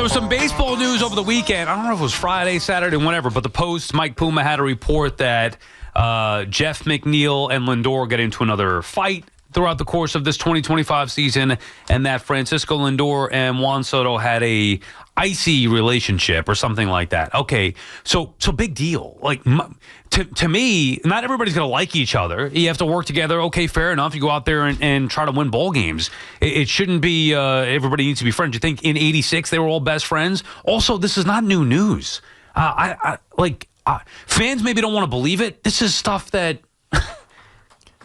was some baseball news over the weekend. I don't know if it was Friday, Saturday, whatever, but the Post, Mike Puma, had a report that Jeff McNeil and Lindor get into another fight throughout the course of this 2025 season, and that Francisco Lindor and Juan Soto had a icy relationship or something like that. Okay, so big deal. Like, to me, not everybody's going to like each other. You have to work together. Okay, fair enough. You go out there and try to win ball games. It shouldn't be everybody needs to be friends. You think in '86 they were all best friends? Also, this is not new news. Fans maybe don't want to believe it. This is stuff that,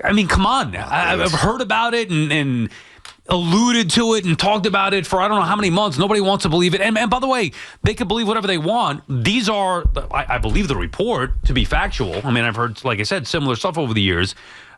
I mean, come on. I've heard about it and alluded to it and talked about it for I don't know how many months. Nobody wants to believe it. And by the way, they can believe whatever they want. These are, I believe the report to be factual. I mean, I've heard, like I said, similar stuff over the years.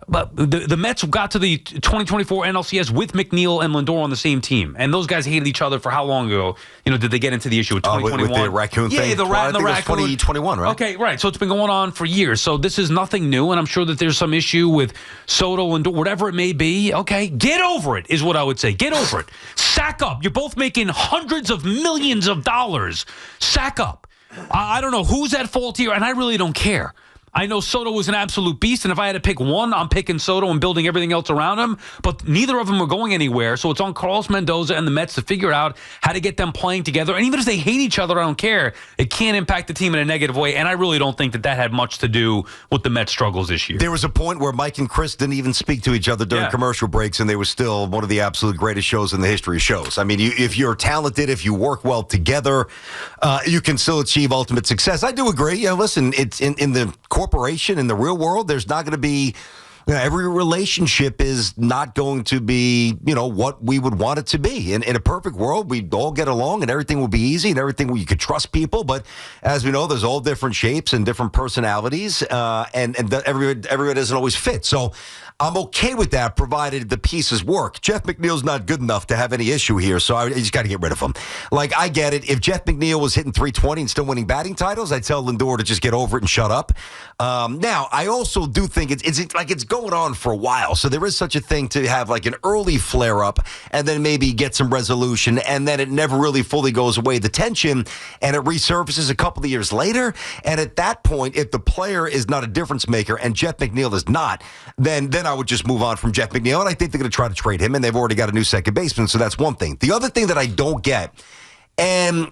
But the Mets got to the 2024 NLCS with McNeil and Lindor on the same team. And those guys hated each other for how long ago? You know, did they get into the issue of 2021? With the raccoon thing? Yeah, the rat and the raccoon. 2021, right? Okay, right. So it's been going on for years. So this is nothing new. And I'm sure that there's some issue with Soto, Lindor, whatever it may be. Okay, get over it is what I would say. Get over it. Sack up. You're both making hundreds of millions of dollars. Sack up. I don't know who's at fault here, and I really don't care. I know Soto was an absolute beast, and if I had to pick one, I'm picking Soto and building everything else around him. But neither of them are going anywhere, so it's on Carlos Mendoza and the Mets to figure out how to get them playing together. And even if they hate each other, I don't care. It can't impact the team in a negative way, and I really don't think that had much to do with the Mets' struggles this year. There was a point where Mike and Chris didn't even speak to each other during commercial breaks, and they were still one of the absolute greatest shows in the history of shows. I mean, if you're talented, if you work well together, you can still achieve ultimate success. I do agree. You know, listen, it's in the corporation, in the real world, there's not going to be, every relationship is not going to be, what we would want it to be. In a perfect world, we'd all get along and everything would be easy and everything, you could trust people. But as we know, there's all different shapes and different personalities, and everybody doesn't always fit. So I'm okay with that, provided the pieces work. Jeff McNeil's not good enough to have any issue here, so I just got to get rid of him. Like, I get it. If Jeff McNeil was hitting 320 and still winning batting titles, I'd tell Lindor to just get over it and shut up. Now, I also do think it's going on for a while, so there is such a thing to have like an early flare-up and then maybe get some resolution, and then it never really fully goes away, the tension, and it resurfaces a couple of years later. And at that point, if the player is not a difference maker and Jeff McNeil is not, then I would just move on from Jeff McNeil, and I think they're going to try to trade him, and they've already got a new second baseman, so that's one thing. The other thing that I don't get, and,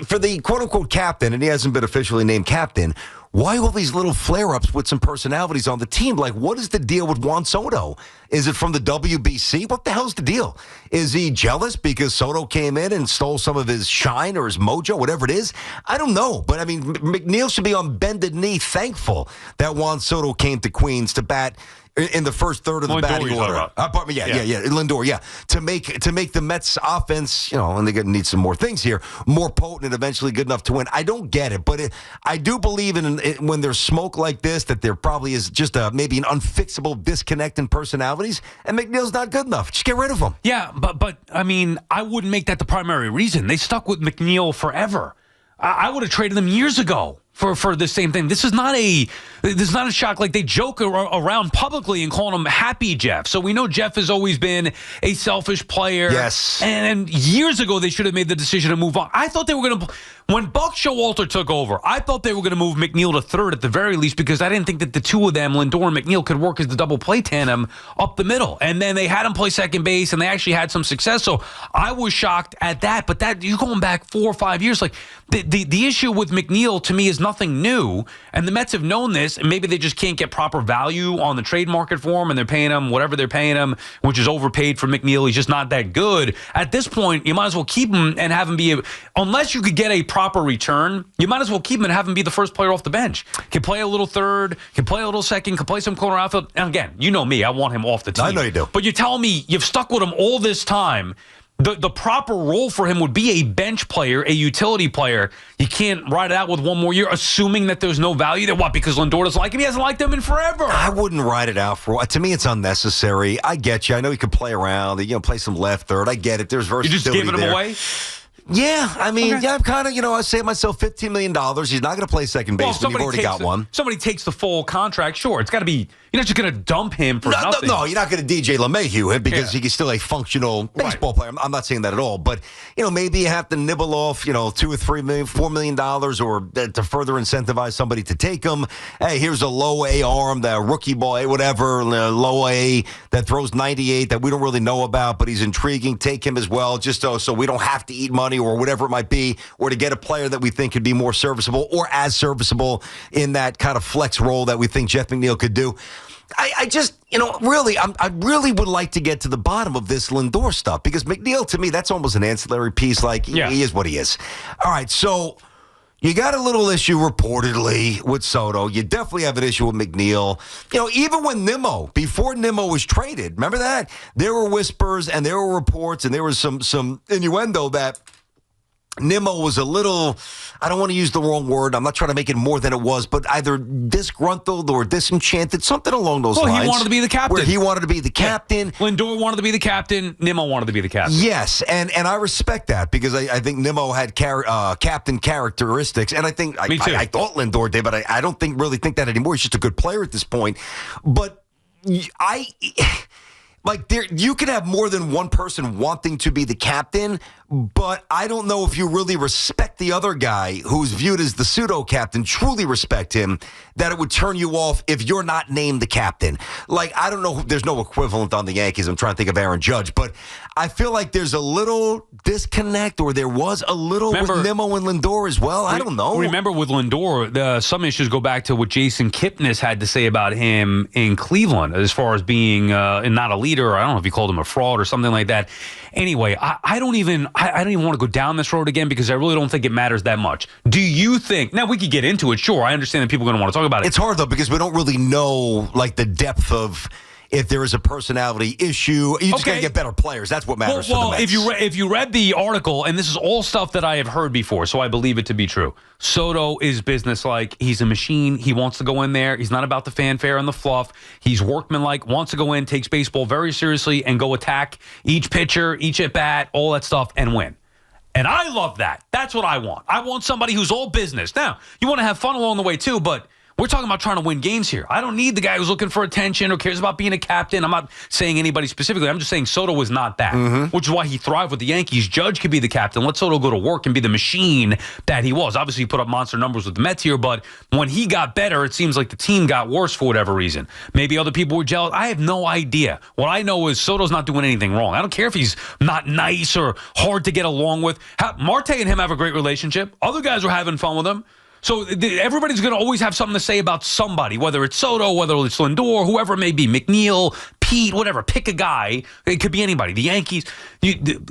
for the quote-unquote captain, and he hasn't been officially named captain, why all these little flare-ups with some personalities on the team? Like, what is the deal with Juan Soto? Is it from the WBC? What the hell's the deal? Is he jealous because Soto came in and stole some of his shine or his mojo, whatever it is? I don't know. But, I mean, McNeil should be on bended knee thankful that Juan Soto came to Queens to bat in the first third of the batting order. Lindor, yeah. To make the Mets offense, and they're going to need some more things here, more potent and eventually good enough to win. I don't get it, but I do believe in when there's smoke like this, that there probably is just maybe an unfixable disconnect in personalities, and McNeil's not good enough. Just get rid of him. Yeah, but I mean, I wouldn't make that the primary reason. They stuck with McNeil forever. I would have traded them years ago for the same thing. This is not a shock. Like, they joke around publicly and calling him Happy Jeff. So we know Jeff has always been a selfish player. Yes. And years ago, they should have made the decision to move on. I thought they were going to, when Buck Showalter took over, I thought they were going to move McNeil to third at the very least, because I didn't think that the two of them, Lindor and McNeil, could work as the double play tandem up the middle. And then they had him play second base, and they actually had some success. So I was shocked at that. But that, you're going back 4 or 5 years. Like, the issue with McNeil to me is nothing new, and the Mets have known this, and maybe they just can't get proper value on the trade market for him, and they're paying him whatever they're paying him, which is overpaid for McNeil. He's just not that good. At this point, you might as well keep him and have him be, unless you could get a proper return, you might as well keep him and have him be the first player off the bench. Can play a little third, can play a little second, can play some corner outfield. And again, you know me, I want him off the team. I know you do. But you tell me you've stuck with him all this time. The proper role for him would be a bench player, a utility player. You can't ride it out with one more year, assuming that there's no value there. What, because Lindor doesn't like him? He hasn't liked him in forever. I wouldn't ride it out for. To me, it's unnecessary. I get you. I know he could play around, play some left, third. I get it. There's versatility. You're just giving him away? Yeah, I mean, I'm kind of, I say to myself, $15 million. He's not going to play second base when you've already got one. Somebody takes the full contract. Sure, it's got to be You're not just going to dump him for nothing. No, you're not going to DJ LeMahieu him because he's still a functional baseball player. I'm not saying that at all. But, maybe you have to nibble off, $2 or $3 million, $4 million or to further incentivize somebody to take him. Hey, here's a low A arm, the rookie ball, whatever, low A that throws 98 that we don't really know about, but he's intriguing. Take him as well, just so we don't have to eat money or whatever it might be, or to get a player that we think could be more serviceable or as serviceable in that kind of flex role that we think Jeff McNeil could do. I just, really, I really would like to get to the bottom of this Lindor stuff because McNeil, to me, that's almost an ancillary piece. Like, he is what he is. All right, so you got a little issue reportedly with Soto. You definitely have an issue with McNeil. Even when before Nimmo was traded, remember that? There were whispers and there were reports and there was some innuendo that Nimmo was a little, I don't want to use the wrong word. I'm not trying to make it more than it was, but either disgruntled or disenchanted, something along those lines. Well, he wanted to be the captain. Where he wanted to be the captain. Yeah. Lindor wanted to be the captain. Nimmo wanted to be the captain. Yes, and I respect that because I think Nimmo had captain characteristics, and I think Me too. I thought Lindor did, but I don't really think that anymore. He's just a good player at this point. But you can have more than one person wanting to be the captain, but I don't know if you really respect the other guy who's viewed as the pseudo-captain, truly respect him, that it would turn you off if you're not named the captain. I don't know, there's no equivalent on the Yankees. I'm trying to think of Aaron Judge, but I feel like there's a little disconnect, or there was a little with Nimmo and Lindor as well. I don't know. Remember with Lindor, some issues go back to what Jason Kipnis had to say about him in Cleveland as far as being not a leader. I don't know if he called him a fraud or something like that. Anyway, I don't even want to go down this road again because I really don't think it matters that much. Do you think? Now, we could get into it, sure. I understand that people are going to want to talk about it. It's hard, though, because we don't really know, the depth of if there is a personality issue. You just got to get better players. That's what matters for the Mets. If you read the article, and this is all stuff that I have heard before, so I believe it to be true. Soto is businesslike. He's a machine. He wants to go in there. He's not about the fanfare and the fluff. He's workmanlike, wants to go in, takes baseball very seriously, and go attack each pitcher, each at-bat, all that stuff, and win. And I love that. That's what I want. I want somebody who's all business. Now, you want to have fun along the way, too, but we're talking about trying to win games here. I don't need the guy who's looking for attention or cares about being a captain. I'm not saying anybody specifically. I'm just saying Soto was not that, which is why he thrived with the Yankees. Judge could be the captain. Let Soto go to work and be the machine that he was. Obviously, he put up monster numbers with the Mets here, but when he got better, it seems like the team got worse for whatever reason. Maybe other people were jealous. I have no idea. What I know is Soto's not doing anything wrong. I don't care if he's not nice or hard to get along with. Marte and him have a great relationship. Other guys are having fun with him. So everybody's going to always have something to say about somebody, whether it's Soto, whether it's Lindor, whoever it may be, McNeil, Pete, whatever. Pick a guy. It could be anybody. The Yankees.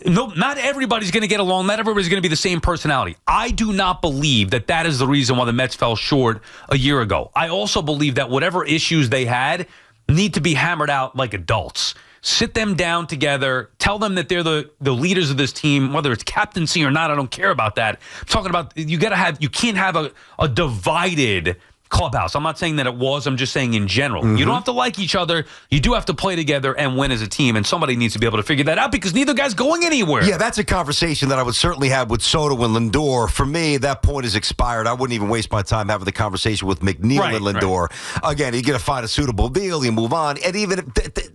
Not everybody's going to get along. Not everybody's going to be the same personality. I do not believe that is the reason why the Mets fell short a year ago. I also believe that whatever issues they had need to be hammered out like adults. Sit them down together. Tell them that they're the leaders of this team, whether it's captaincy or not. I don't care about that. I'm talking about you can't have a divided clubhouse. I'm not saying that it was. I'm just saying in general. You don't have to like each other. You do have to play together and win as a team, and somebody needs to be able to figure that out because neither guy's going anywhere. Yeah, that's a conversation that I would certainly have with Soto and Lindor. For me, that point is expired. I wouldn't even waste my time having the conversation with McNeil and Lindor. Right. Again, you're going to find a suitable deal. You move on. And even,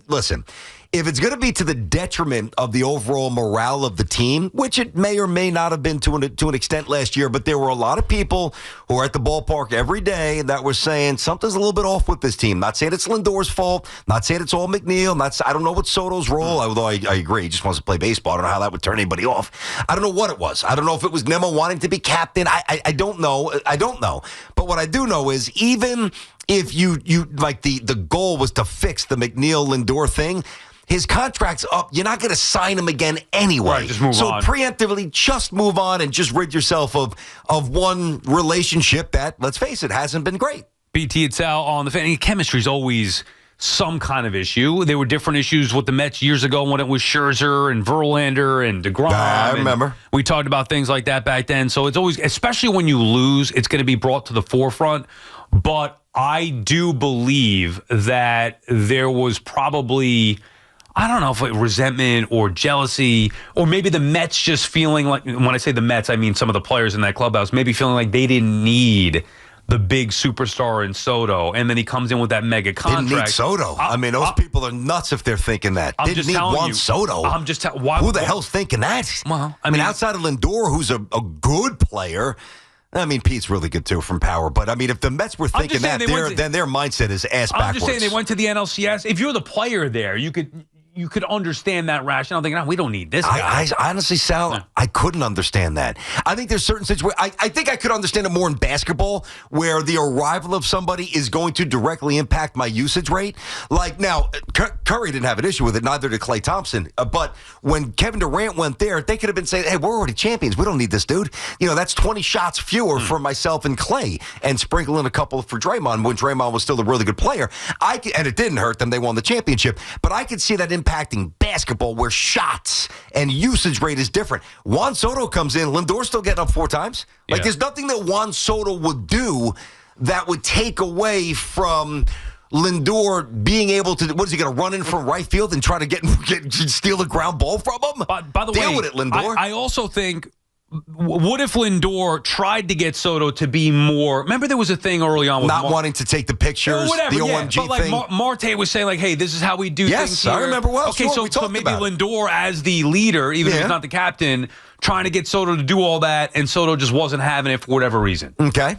listen, if it's going to be to the detriment of the overall morale of the team, which it may or may not have been to an extent last year, but there were a lot of people who are at the ballpark every day that were saying something's a little bit off with this team. Not saying it's Lindor's fault. Not saying it's all McNeil. I don't know what Soto's role, although I agree. He just wants to play baseball. I don't know how that would turn anybody off. I don't know what it was. I don't know if it was Nimmo wanting to be captain. I don't know. I don't know. But what I do know is even if you like the goal was to fix the McNeil-Lindor thing, his contract's up. You're not going to sign him again anyway. Right, just move on. Preemptively, just move on and just rid yourself of one relationship that, let's face it, hasn't been great. BT and Sal on the fan. Chemistry's always some kind of issue. There were different issues with the Mets years ago when it was Scherzer and Verlander and DeGrom. I remember. We talked about things like that back then. So it's always, especially when you lose, it's going to be brought to the forefront. But I do believe that there was probably, I don't know if it resentment or jealousy, or maybe the Mets just feeling like, when I say the Mets, I mean some of the players in that clubhouse, maybe feeling like they didn't need the big superstar in Soto, and then he comes in with that mega contract. Didn't need Soto. I mean, those people are nuts if they're thinking that. Didn't need Juan Soto. I'm just who the hell's thinking that? Well, I mean, outside of Lindor, who's a good player. I mean, Pete's really good, too, from power. But, I mean, if the Mets were thinking that, then their mindset is ass backwards. I'm just saying they went to the NLCS. If you're the player there, you could understand that rationale. Thinking, we don't need this guy. I honestly, Sal, I couldn't understand that. I think there's certain situations. I think I could understand it more in basketball, where the arrival of somebody is going to directly impact my usage rate. Like now, Curry didn't have an issue with it, neither did Klay Thompson. But when Kevin Durant went there, they could have been saying, "Hey, we're already champions. We don't need this dude." That's 20 shots fewer for myself and Klay, and sprinkle in a couple for Draymond when Draymond was still a really good player. And it didn't hurt them; they won the championship. But I could see that impacting basketball where shots and usage rate is different. Juan Soto comes in, Lindor's still getting up 4 times. There's nothing that Juan Soto would do that would take away from Lindor being able to, what is he going to run in from right field and try to steal a ground ball from him? By the way, deal with it, Lindor. I also think, what if Lindor tried to get Soto to be more? Remember, there was a thing early on with not wanting to take the pictures, the OMG but thing. Marte was saying, hey, this is how we do things here. Yes, I remember well. Okay, so maybe Lindor as the leader, even if he's not the captain, trying to get Soto to do all that, and Soto just wasn't having it for whatever reason. Okay.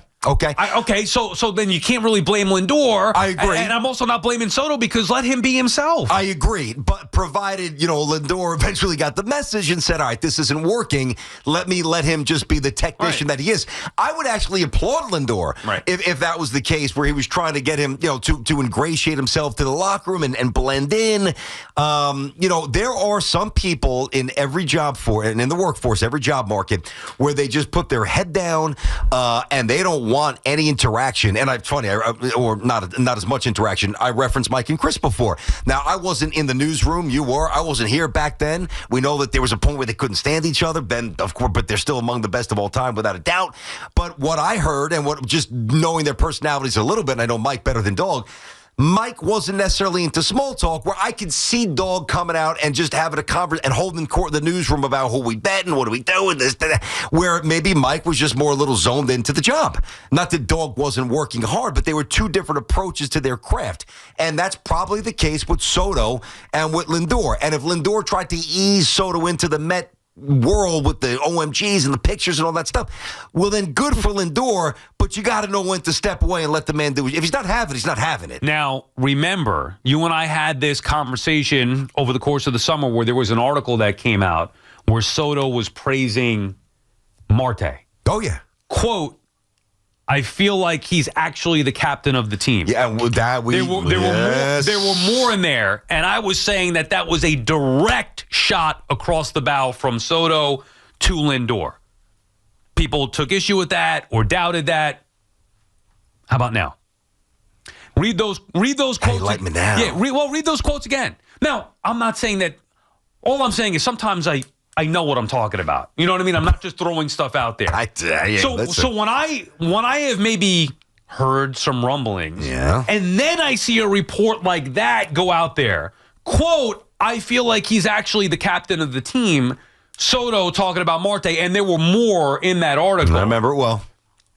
So then you can't really blame Lindor. I agree. And I'm also not blaming Soto because let him be himself. I agree. But provided, Lindor eventually got the message and said, all right, this isn't working. Let him just be the technician that he is. I would actually applaud Lindor if that was the case, where he was trying to get him, to ingratiate himself to the locker room and blend in. There are some people in every job and in the workforce, every job market, where they just put their head down and they don't want any interaction. And it's funny, or not as much interaction. I referenced Mike and Chris before. Now, I wasn't in the newsroom. You were. I wasn't here back then. We know that there was a point where they couldn't stand each other. Then, of course, but they're still among the best of all time, without a doubt. But what I heard, and what just knowing their personalities a little bit, and I know Mike better than Dog, Mike wasn't necessarily into small talk, where I could see Dog coming out and just having a conversation and holding court in the newsroom about who we bet and what do we do and this, that, where maybe Mike was just more a little zoned into the job. Not that Dog wasn't working hard, but they were two different approaches to their craft. And that's probably the case with Soto and with Lindor. And if Lindor tried to ease Soto into the Met world with the OMGs and the pictures and all that stuff, well, then good for Lindor, but you got to know when to step away and let the man do it. If he's not having it, he's not having it. Now, remember, you and I had this conversation over the course of the summer where there was an article that came out where Soto was praising Marte. Oh, yeah. Quote, I feel like he's actually the captain of the team. Yeah, there were more in there, and I was saying that was a direct shot across the bow from Soto to Lindor. People took issue with that or doubted that. How about now? Read those quotes. Hey, like me now. Yeah, read those quotes again. Now, I'm not saying that. All I'm saying is sometimes I know what I'm talking about. You know what I mean? I'm not just throwing stuff out there. So when I have maybe heard some rumblings, and then I see a report like that go out there, quote, I feel like he's actually the captain of the team, Soto talking about Marte, and there were more in that article. I remember it well.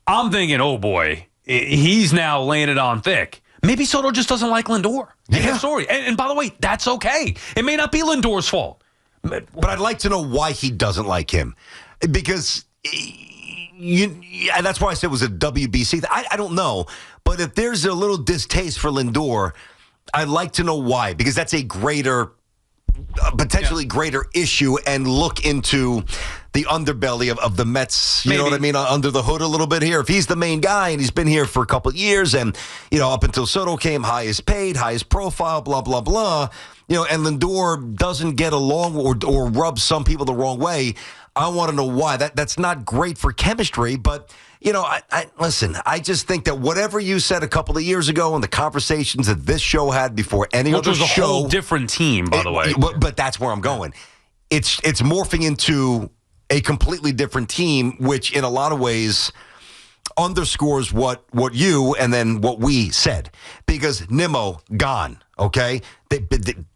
I'm thinking, oh boy, he's now laying it on thick. Maybe Soto just doesn't like Lindor. Yeah. Sorry. And by the way, that's okay. It may not be Lindor's fault. But I'd like to know why he doesn't like him, because that's why I said it was a WBC. I don't know, but if there's a little distaste for Lindor, I'd like to know why, because that's a potentially greater issue, and look into the underbelly of the Mets, you know what I mean, under the hood a little bit here. If he's the main guy and he's been here for a couple of years, and, up until Soto came, highest paid, highest profile, blah, blah, blah, and Lindor doesn't get along or rubs some people the wrong way, I want to know why. That's not great for chemistry, but, listen, I just think that whatever you said a couple of years ago and the conversations that this show had before any other show. Which was a whole different team, by the way. But that's where I'm going. It's morphing into a completely different team, which in a lot of ways underscores what you and then what we said. Because Nimmo, gone, okay?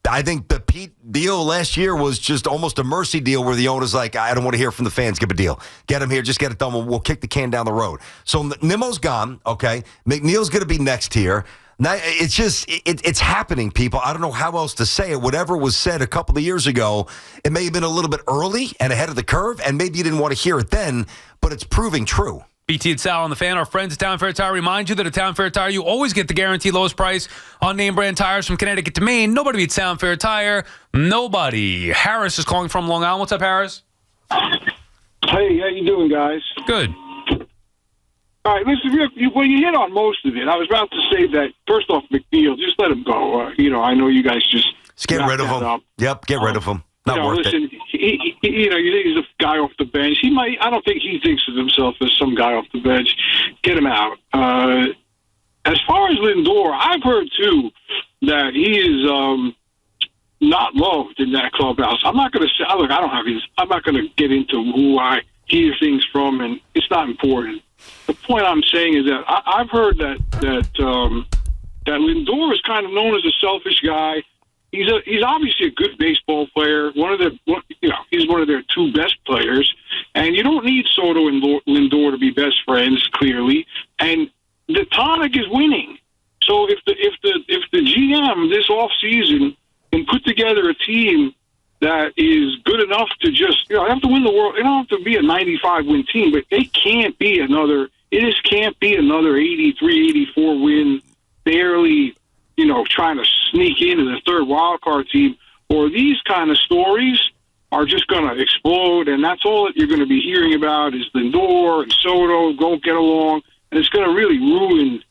I think the Pete deal last year was just almost a mercy deal where the owner's like, I don't want to hear from the fans. Give a deal. Get him here. Just get it done. We'll kick the can down the road. So Nimmo's gone, okay? McNeil's going to be next here. Now, it's just, it's happening, people. I don't know how else to say it. Whatever was said a couple of years ago, it may have been a little bit early and ahead of the curve, and maybe you didn't want to hear it then, but it's proving true. BT and Sal on the Fan, our friends at Town Fair Tire remind you that at Town Fair Tire, you always get the guaranteed lowest price on name brand tires from Connecticut to Maine. Nobody beats Town Fair Tire. Nobody. Harris is calling from Long Island. What's up, Harris? Hey, how you doing, guys? Good. All right, listen, well, you hit on most of it. I was about to say that, first off, McNeil, just let him go. I know you guys just get rid of him. Up. Yep, get rid of him. Not worth listen, it. you think he's a guy off the bench. I don't think he thinks of himself as some guy off the bench. Get him out. As far as Lindor, I've heard, too, that he is not loved in that clubhouse. I'm not going to say, look, I'm not going to get into who I hear things from, and it's not important. The point I'm saying is that I've heard that Lindor is kind of known as a selfish guy. He's obviously a good baseball player. He's one of their two best players, and you don't need Soto and Lindor to be best friends, clearly. And the tonic is winning. So if the GM this offseason can put together a team that is good enough to just, they have to win the world. They don't have to be a 95-win team, but it can't be another 83, 84 win, barely, trying to sneak into the third wild card team, or these kind of stories are just going to explode, and that's all that you're going to be hearing about is Lindor and Soto don't get along, and it's going to really ruin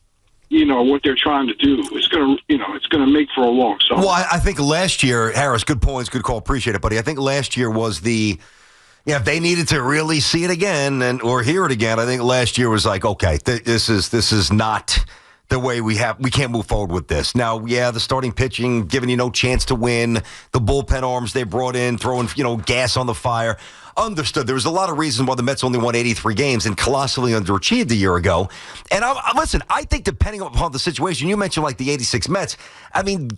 what they're trying to do. It's going to make for a long summer. Well, I think last year, Harris, good points, good call, appreciate it, buddy. I think last year was if they needed to really see it again or hear it again, I think last year was like, okay, this is not the way we can't move forward with this. Now, the starting pitching giving you no chance to win, the bullpen arms they brought in, throwing, gas on the fire. Understood. There was a lot of reasons why the Mets only won 83 games and colossally underachieved a year ago. And listen, I think depending upon the situation, you mentioned like the 86 Mets. I mean,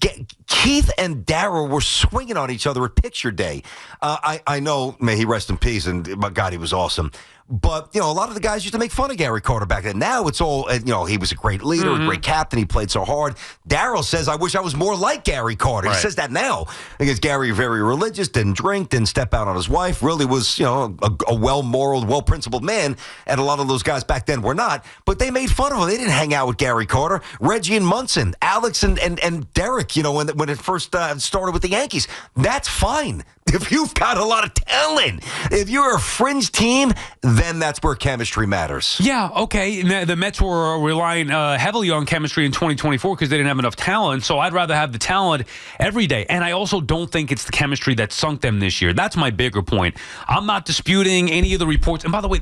Keith and Darryl were swinging on each other at picture day. I know, may he rest in peace, and my God, he was awesome. But, a lot of the guys used to make fun of Gary Carter back then. Now it's all, he was a great leader, a great captain. He played so hard. Darryl says, I wish I was more like Gary Carter. Right. He says that now. Because Gary, very religious, didn't drink, didn't step out on his wife, really was, a well-moraled, well-principled man. And a lot of those guys back then were not. But they made fun of him. They didn't hang out with Gary Carter. Reggie and Munson, Alex and Derek, when it first started with the Yankees. That's fine. If you've got a lot of talent, if you're a fringe team, then that's where chemistry matters. Yeah, okay. The Mets were relying heavily on chemistry in 2024 because they didn't have enough talent, so I'd rather have the talent every day. And I also don't think it's the chemistry that sunk them this year. That's my bigger point. I'm not disputing any of the reports. And by the way,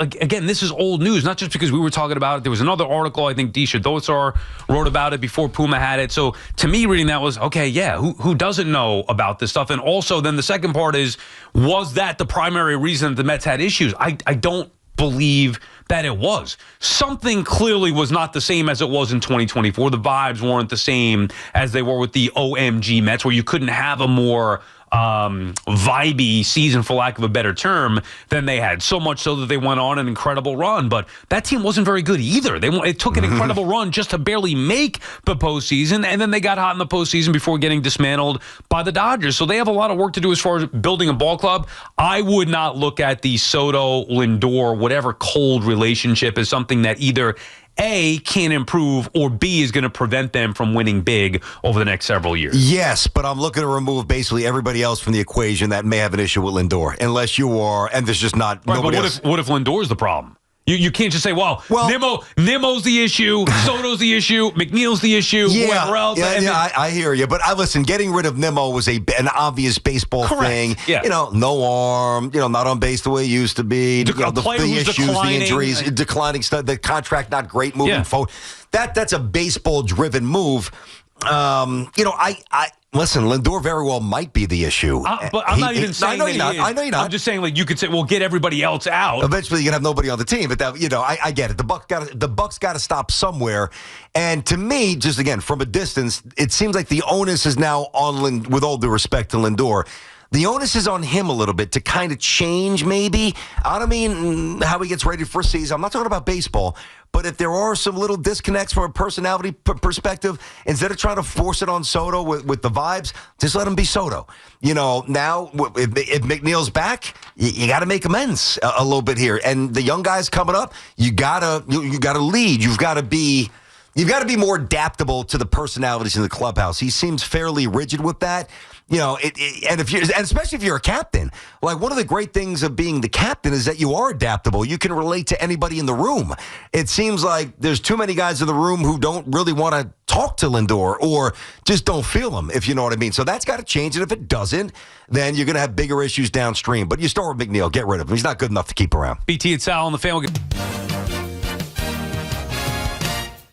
again, this is old news, not just because we were talking about it. There was another article, I think Disha Dosar wrote about it before Puma had it. So to me, reading that was, who doesn't know about this stuff? And also then the second part was that the primary reason the Mets had issues? I don't believe that it was. Something clearly was not the same as it was in 2024. The vibes weren't the same as they were with the OMG Mets, where you couldn't have a more vibey season, for lack of a better term, than they had. So much so that they went on an incredible run. But that team wasn't very good either. It took an incredible run just to barely make the postseason, and then they got hot in the postseason before getting dismantled by the Dodgers. So they have a lot of work to do as far as building a ball club. I would not look at the Soto, Lindor, whatever cold relationship as something that either A, can't improve, or B, is going to prevent them from winning big over the next several years. Yes, but I'm looking to remove basically everybody else from the equation that may have an issue with Lindor, unless you are, and there's just not right, nobody but else. What if Lindor's the problem? You can't just say, well Nimmo's the issue, Soto's the issue, McNeil's the issue, whoever else. I hear you. But listen, getting rid of Nimmo was an obvious baseball thing. Yeah. No arm, not on base the way he used to be. The issues, declining. The injuries, declining stuff, the contract not great moving forward. That's a baseball-driven move. I listen. Lindor very well might be the issue, but I'm not even saying that he is. I know you're not. I'm just saying, like, you could say, well, get everybody else out. Eventually, you can have nobody on the team. But I get it. The Bucks got to stop somewhere. And to me, just again from a distance, it seems like the onus is now on with all due respect to Lindor. The onus is on him a little bit to kind of change, maybe. I don't mean how he gets ready for a season. I'm not talking about baseball. But if there are some little disconnects from a personality perspective, instead of trying to force it on Soto with the vibes, just let him be Soto. Now, if McNeil's back, you got to make amends a little bit here. And the young guys coming up, you gotta lead. You've got to be more adaptable to the personalities in the clubhouse. He seems fairly rigid with that. And especially if you're a captain, like one of the great things of being the captain is that you are adaptable. You can relate to anybody in the room. It seems like there's too many guys in the room who don't really want to talk to Lindor or just don't feel him, if you know what I mean. So that's got to change. And if it doesn't, then you're going to have bigger issues downstream. But you start with McNeil. Get rid of him. He's not good enough to keep around. BT and Sal on the Fan.